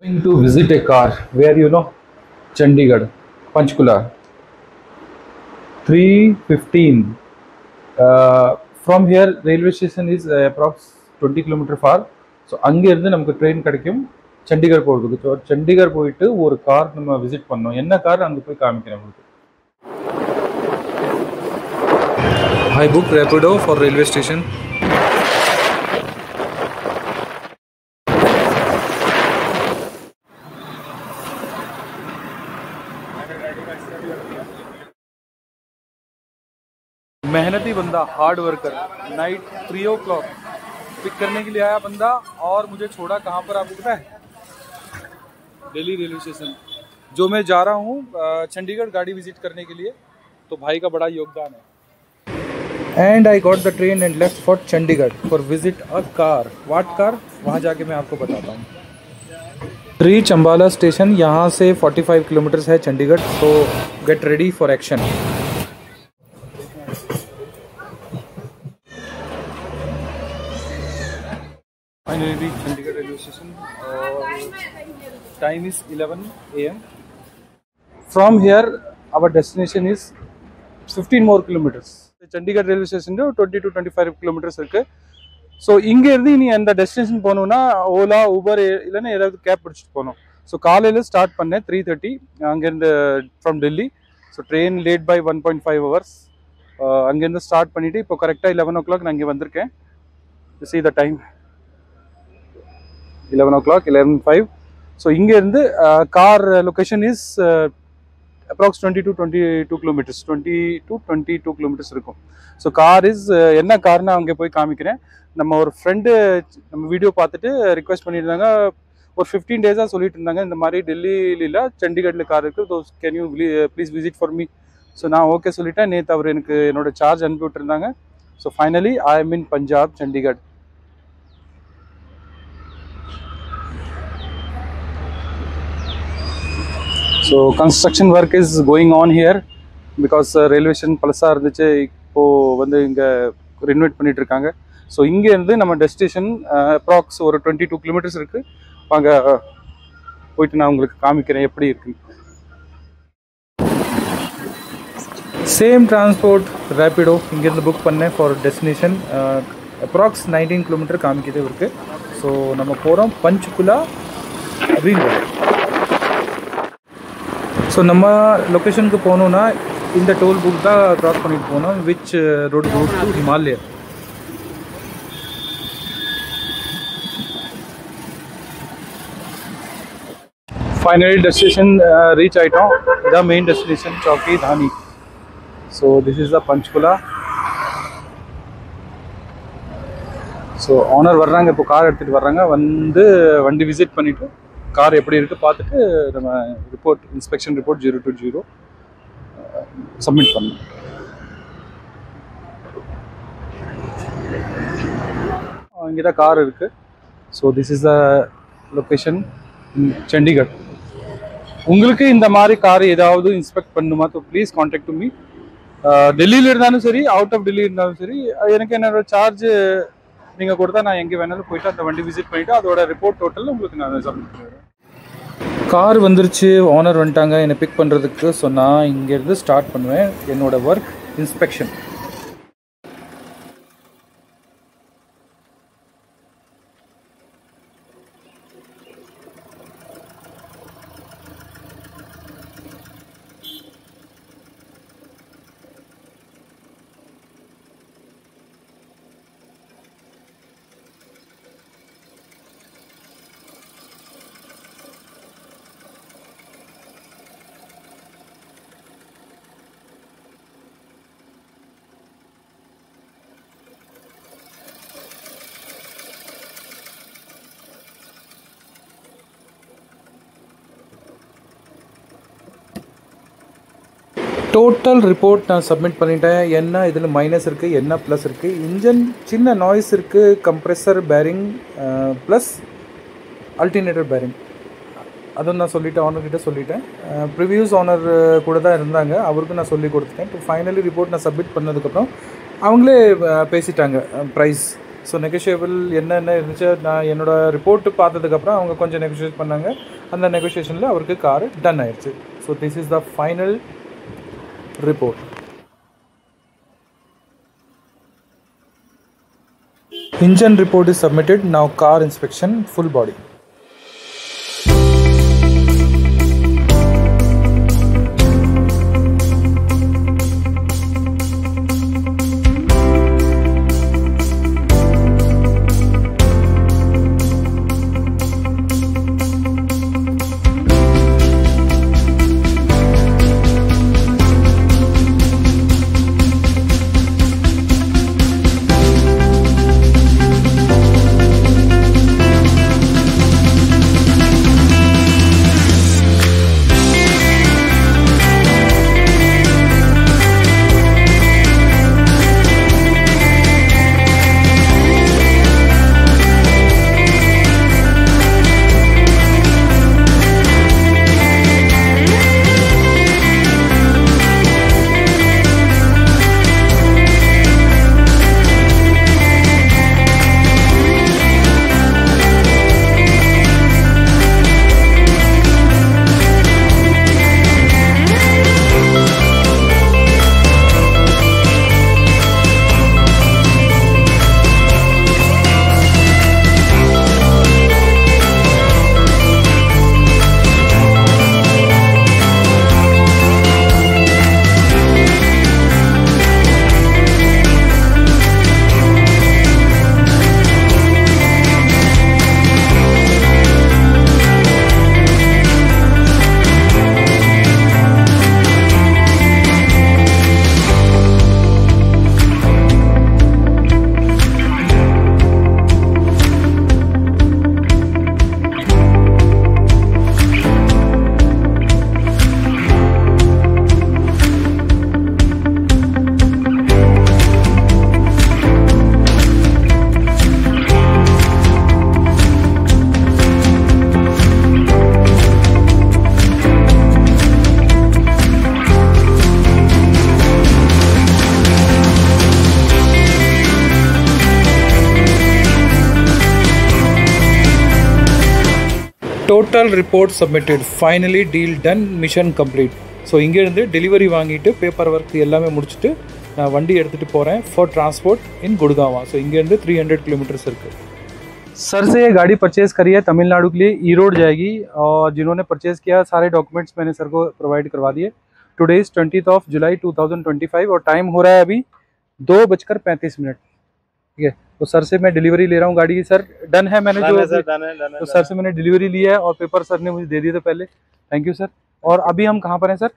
Going to visit a car where Chandigarh, Panchkula, 3:15. From here, railway station is approx 20 km far. So அங்கிருந்து நமக்கு train கிடைக்கும் சண்டிகர் போகிறதுக்கு. So Chandigarh போயிட்டு ஒரு car நம்ம விசிட் பண்ணோம். என்ன கார் அங்கே போய் காமிக்கிறேன் உங்களுக்கு. I booked Rapido for railway station. मेहनती बंदा, hard worker, night 3 o'clock pick करने के लिए आया बंदा और मुझे छोड़ा कहाँ पर आपको पता है? दिल्ली रेलवे स्टेशन, जो मैं जा रहा हूँ चंडीगढ़ गाड़ी विजिट करने के लिए. तो भाई का बड़ा योगदान है. And I got the train and left for Chandigarh for visit a car. What car? वहाँ जाके मैं आपको बताता हूँ. रीच अम्बाला स्टेशन, यहाँ से 45 किलोमीटर्स है चंडीगढ़. तो get ready for action. Finally reached Chandigarh railway station. Time is 11 a.m. From here, our destination is 15 more kilometers. Chandigarh railway station 20 to 25 kilometers இருக்கு. ஸோ இங்கேருந்து நீ அந்த டெஸ்டினேஷன் போகணுன்னா ஓலா ஊபர் இல்லைன்னா ஏதாவது கேப் பிடிச்சிட்டு போகணும். ஸோ காலையில் ஸ்டார்ட் பண்ணேன் 3:30 அங்கேருந்து from Delhi. So train late by 1.5 hours. அங்கேருந்து ஸ்டார்ட் பண்ணிவிட்டு இப்போ கரெக்டாக 11 o'clock நான் இங்கே வந்திருக்கேன். see the time 11 o'clock, 11:05. So இங்கேருந்து car location is approx 20 to 22 kilometers, 20 to 22 kilometers இருக்கும். ஸோ கார் இஸ் என்ன கார்னு அங்கே போய் காமிக்கிறேன். நம்ம ஒரு ஃப்ரெண்டு நம்ம வீடியோ பார்த்துட்டு ரிக்வெஸ்ட் பண்ணியிருந்தாங்க. ஒரு 15 days சொல்லிட்டு இருந்தாங்க இந்த மாதிரி டெல்லியில் சண்டிகரில் கார் இருக்குது, so can you please visit for me. So நான் ஓகே சொல்லிட்டேன். நேற்று அவர் எனக்கு என்னோட சார்ஜ் அனுப்பி விட்டுருந்தாங்க. So finally I am in Punjab, Chandigarh. So construction work is going on here because railway station பழசாக இருந்துச்சு. இப்போது வந்து இங்கே ரினோவேட் பண்ணிகிட்டு இருக்காங்க. ஸோ இங்கேருந்து நம்ம டெஸ்டினேஷன் அப்ராக்ஸ் ஒரு 22 kilometers இருக்குது. அங்கே போயிட்டு நான் உங்களுக்கு காமிக்கிறேன் எப்படி இருக்குன்னு. சேம் டிரான்ஸ்போர்ட் ரேப்பிடோ இங்கேருந்து புக் பண்ணேன் ஃபார் டெஸ்டினேஷன். அப்ராக்ஸ் 19 kilometer காமிக்கிட்டே இருக்குது. ஸோ நம்ம போகிறோம் பஞ்ச்குலா ரிங் ரோடு. ஸோ நம்ம லொக்கேஷனுக்கு போகணுன்னா இந்த டோல் புக் தான் க்ராஸ் பண்ணிட்டு போகணும். Which road goes to Himalaya. Finally destination reach ஆகிட்டோம். இதான் main destination, Chokhi Dhani. So this is the Panchkula. So owner வர்றாங்க, இப்போ கார் எடுத்துகிட்டு வர்றாங்க. வந்து வண்டி விசிட் பண்ணிவிட்டு கார் எப்படி இருக்குது பார்த்துட்டு நம்ம ரிப்போர்ட், இன்ஸ்பெக்ஷன் ரிப்போர்ட் 020 சப்மிட் பண்ணணும். இங்கே தான் கார் இருக்குது. So this is the location Chandigarh. உங்களுக்கு இந்த மாதிரி கார் ஏதாவது இன்ஸ்பெக்ட் பண்ணணுமா? So please contact to me. டெல்லியில் இருந்தாலும் சரி, அவுட் ஆஃப் டெல்லி இருந்தாலும் சரி, எனக்கு என்னோட சார்ஜ் நீங்கள் கொடுத்தா நான் எங்கே வேணாலும் போயிட்டு அந்த வண்டி விசிட் பண்ணிவிட்டு அதோட ரிப்போர்ட் டோட்டல் உங்களுக்கு நான் சப்மிட் பண்ணுவேன். கார் வந்துருச்சு, ஓனர் வந்துட்டாங்க என்னை பிக் பண்ணுறதுக்கு. ஸோ நான் இங்கேருந்து ஸ்டார்ட் பண்ணுவேன் என்னோடய ஒர்க், இன்ஸ்பெக்ஷன். டோட்டல் ரிப்போர்ட் நான் சப்மிட் பண்ணிட்டேன். என்ன இதில் மைனஸ் இருக்குது, என்ன ப்ளஸ் இருக்குது. இன்ஜின் சின்ன நாய்ஸ் இருக்குது, compressor bearing plus alternator bearing, அதுவும் நான் சொல்லிட்டேன், ஓனர்கிட்ட சொல்லிட்டேன். ப்ரிவியூஸ் ஓனர் கூட தான் இருந்தாங்க, அவருக்கும் நான் சொல்லி கொடுத்துட்டேன். இப்போ ஃபைனலி ரிப்போர்ட் நான் சப்மிட் பண்ணதுக்கப்புறம் அவங்களே பேசிட்டாங்க ப்ரைஸ். ஸோ நெகோஷியபிள் என்னென்ன இருந்துச்சு நான் என்னோடய ரிப்போர்ட்டு பார்த்ததுக்கப்புறம் அவங்க கொஞ்சம் நெகோஷியேட் பண்ணாங்க. அந்த நெகோஷியேஷனில் அவருக்கு காரு டன் ஆயிடுச்சு. So this is the final report. Engine report is submitted. Now car inspection, full body. Total report submitted. Finally deal done. Mission complete. So இங்கேருந்து டெலிவரி வாங்கிட்டு பேப்பர் ஒர்க் எல்லாமே முடிச்சுட்டு நான் வண்டி எடுத்துகிட்டு போகிறேன் for transport in Gurgaon. So इंगेருந்து 300 kilometres இருக்குது. सर से ये गाड़ी परचेज़ करी है तमिलनाडु के लिए. ई रोड जाएगी और जिन्होंने परचेज़ किया सारे डॉक्यूमेंट्स मैंने सर को प्रोवाइड करवा दिए. टुडे इज़ 20 जुलाई 2025 और टाइम हो रहा है अभी 2:35. ठीक है, तो सर से मैं डिलीवरी ले रहा हूँ गाड़ी की. सर डन है, मैंने जो तो सर से मैंने डिलीवरी ली है और पेपर सर ने मुझे दे दिए थे पहले. Thank you sir. और अभी हम कहाँ पर हैं सर?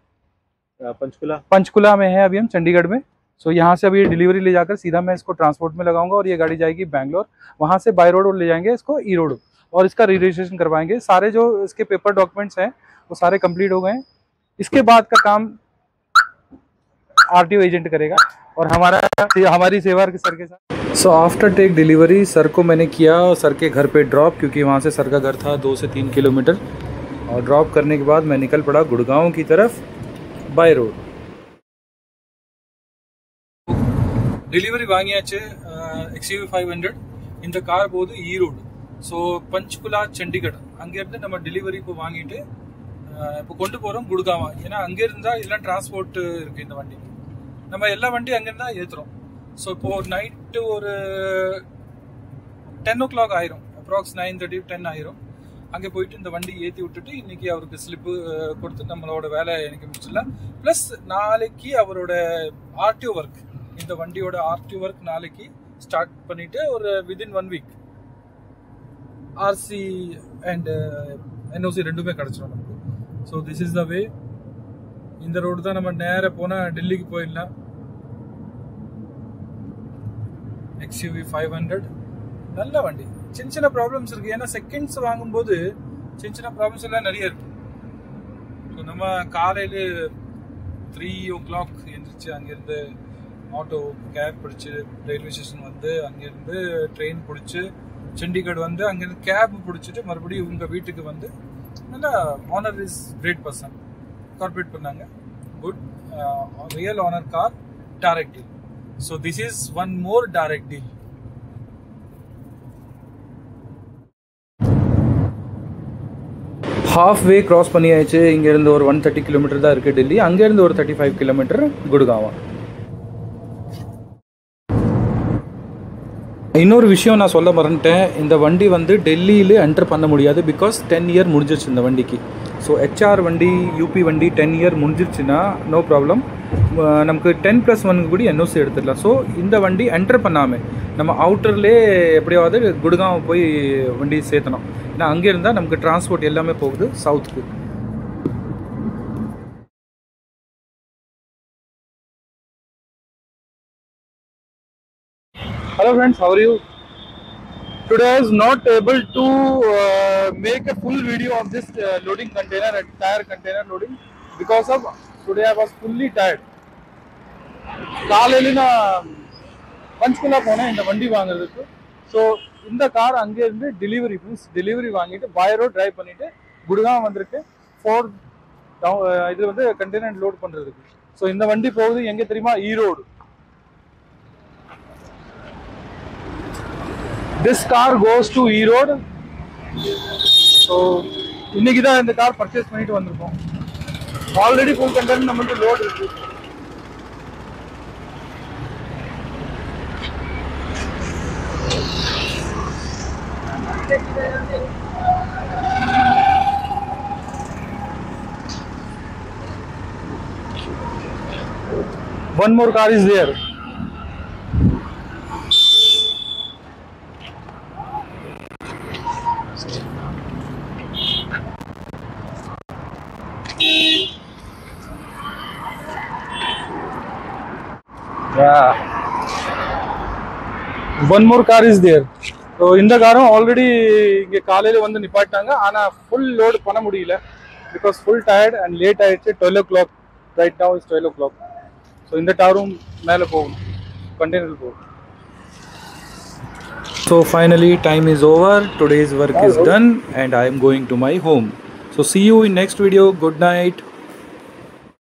पंचकुला में है अभी हम, चंडीगढ़ में. सो यहाँ से अभी डिलीवरी ले जाकर सीधा मैं इसको ट्रांसपोर्ट में लगाऊंगा और ये गाड़ी जाएगी बैंगलोर. वहाँ से बाय रोड ले जाएंगे इसको ई रोड और इसका रजिस्ट्रेशन करवाएंगे. सारे जो इसके पेपर डॉक्यूमेंट्स हैं वो सारे कंप्लीट हो गए हैं. इसके बाद का काम आरटीओ एजेंट करेगा और हमारी सेवा सर के साथ. So after take delivery sir को मैंने किया सर के घर पे ड्रॉप, क्योंकि वहाँ से सर का घर था 2 से 3 किलोमीटर. और ड्रॉप करने के बाद मैं निकल पड़ा गुड़गांव की तरफ बाय रोड. डिलीवरी வாங்கியாச்சு XUV 500. இந்த கார் போது ஈரோடு. ஸோ பஞ்ச்குலா சண்டிகர் அங்கேருந்து நம்ம டெலிவரி இப்போ வாங்கிட்டு இப்போ கொண்டு போகிறோம் குடுகாவா. ஏன்னா அங்கே இருந்தால் இதெல்லாம் டிரான்ஸ்போர்ட் இருக்குது இந்த வண்டிக்கு. நம்ம எல்லா வண்டியும் அங்கேருந்து தான் ஏற்றுறோம். ஸோ இப்போது நைட்டு ஒரு 10 o'clock ஆயிரும், அப்ராக்ஸ் 9:30 10 ஆயிரும். அங்கே போயிட்டு இந்த வண்டி ஏற்றி விட்டுட்டு இன்றைக்கி அவருக்கு ஸ்லிப்பு கொடுத்து நம்மளோட வேலை எனக்கு முடிச்சிடலாம். ப்ளஸ் நாளைக்கு அவரோட ஆர்டிஓ ஒர்க், இந்த வண்டியோட ஆர்டிஓ ஒர்க் நாளைக்கு ஸ்டார்ட் பண்ணிவிட்டு ஒரு within 1 week RC and NOC ரெண்டுமே கிடச்சிடும் நமக்கு. ஸோ திஸ் இஸ் த வே. இந்த ரோடு தான் நம்ம நேராக போனால் டெல்லிக்கு போயிடலாம். XUV 500 நல்ல வண்டி. சின்ன சின்ன ப்ராப்ளம்ஸ் இருக்குது, ஏன்னா செகண்ட்ஸ் வாங்கும்போது சின்ன சின்ன ப்ராப்ளம்ஸ் எல்லாம் நிறைய இருக்குது. ஸோ நம்ம காலையில் 3 o'clock எழுந்திரிச்சு அங்கேருந்து ஆட்டோ கேப் பிடிச்சி ரயில்வே ஸ்டேஷன் வந்து அங்கேருந்து ட்ரெயின் பிடிச்சி சண்டிகர் வந்து அங்கேருந்து கேப் பிடிச்சிட்டு மறுபடியும் உங்கள் வீட்டுக்கு வந்து நல்லா owner is great person cooperate பண்ணாங்க. Good real owner car direct deal. So this is one more direct deal. Half way cross பண்ணியாச்சு. இங்கேருந்து ஒரு 130 கிலோமீட்டர் தான் இருக்குது டெல்லி. அங்கேருந்து ஒரு 35 கிலோமீட்டர் குடுகாவா. இன்னொரு விஷயம் நான் சொல்ல மறந்துட்டேன். இந்த வண்டி வந்து டெல்லியில் என்டர் பண்ண முடியாது. பிகாஸ் 10 இயர் முடிஞ்சிருச்சு இந்த வண்டிக்கு. ஸோ ஹெச்ஆர் வண்டி, யூபி வண்டி 10 இயர் முடிஞ்சிருச்சுன்னா நோ ப்ராப்ளம். நமக்கு 10+1 கூட என்ஓசி எடுத்துடலாம். ஸோ இந்த வண்டி என்டர் பண்ணாமல் நம்ம அவுட்டர்லேயே எப்படியாவது குடுகாவை போய் வண்டி சேர்த்தணும். ஏன்னா அங்கே இருந்தால் நமக்கு டிரான்ஸ்போர்ட் எல்லாமே போகுது சவுத்துக்கு. Hello friends, how are you? Today I was not able to make a full video of this loading container and tire container loading because of today I was fully tired. காலையில நான் பஞ்ச்குலா போனேன் இந்த வண்டி வாங்குறதுக்கு. So இந்த car அங்கேருந்து delivery வாங்கிட்டு by road drive பண்ணிட்டு குடுகாவ் வந்திருக்கு. இது வந்து கண்டெய்னர் லோட் பண்ணுறதுக்கு. ஸோ இந்த வண்டி போகுது எங்கே தெரியுமா? Erode. This car goes to Erode. So இன்னைக்கு தான் இந்த கார் பர்ச்சேஸ் பண்ணிட்டு வந்திருக்கோம். ஆல்ரெடி ஃபுல் கண்டெய்னர் நம்மளுக்கு லோட் இருக்கு. One more car is there. Yeah. One more car is there. So இந்த காரும் ஆல்ரெடி இங்கே காலையில் வந்து நிப்பாட்டாங்க. ஆனால் ஃபுல் லோடு பண்ண முடியல. Because full tired and late ஆயிடுச்சு. 12 o'clock. Right now is 12 o'clock. So இந்த காரும் மேலே போகும், கண்டெய்னர் போகும். So finally time is over. Today's work is done and I am going to my home. So see you in next video. Good night.